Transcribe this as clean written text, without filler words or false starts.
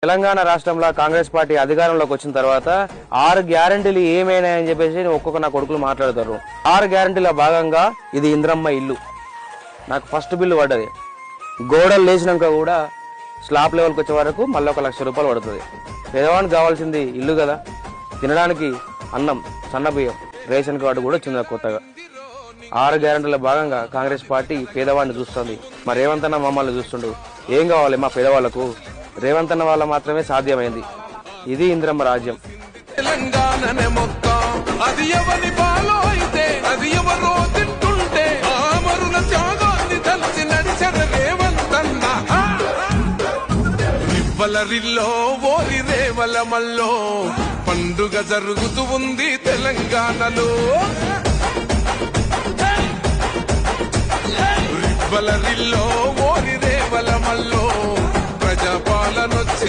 తెలంగాణ రాష్ట్రంలో కాంగ్రెస్ పార్టీ అధికారంలోకి వచ్చిన తర్వాత 6 గ్యారంటీలు ఏమైనాయని చెప్పేసి ఒక్కొక్క నా కొడుకులు మాట్లాడతారు. 6 గ్యారంటీల భాగంగా ఇది ఇంద్రమ్మ ఇల్లు. నాకు ఫస్ట్ బిల్లు పడ్డది. గోడలు లేచినాక కూడా స్లాబ్ లెవెల్కి వచ్చే వరకు మళ్ళీ 1 లక్ష రూపాయలు పడుతుంది. పేదవానికి కావాల్సింది ఇల్లు కదా, తినడానికి అన్నం, సన్నబియ్యం, రేషన్ కార్డు కూడా వచ్చింది కొత్తగా. 6 గ్యారంటీల భాగంగా కాంగ్రెస్ పార్టీ పేదవాడిని చూస్తుంది. మరి రేవంత్ అన్న మమ్మల్ని చూస్తుండు. ఏం కావాలి మా పేదవాళ్లకు? రేవంత్ అన్న వల్ల మాత్రమే సాధ్యమైంది. ఇది ఇంద్రమ్మ రాజ్యం. తెలంగాణనే మొక్క అది ఎవరి బాలో అయితే అది ఎవరో తింటుంటే ఆమరుల త్యాగాన్ని తలచి నడిచిన రేవంత్ అన్న రివ్వలరిల్లో ఓరి రేవల మల్లో పండుగ జరుగుతూ ఉంది తెలంగాణలో. రివ్వలరిల్లో ఓరి రేవల మల్లో ప్రజాపాలన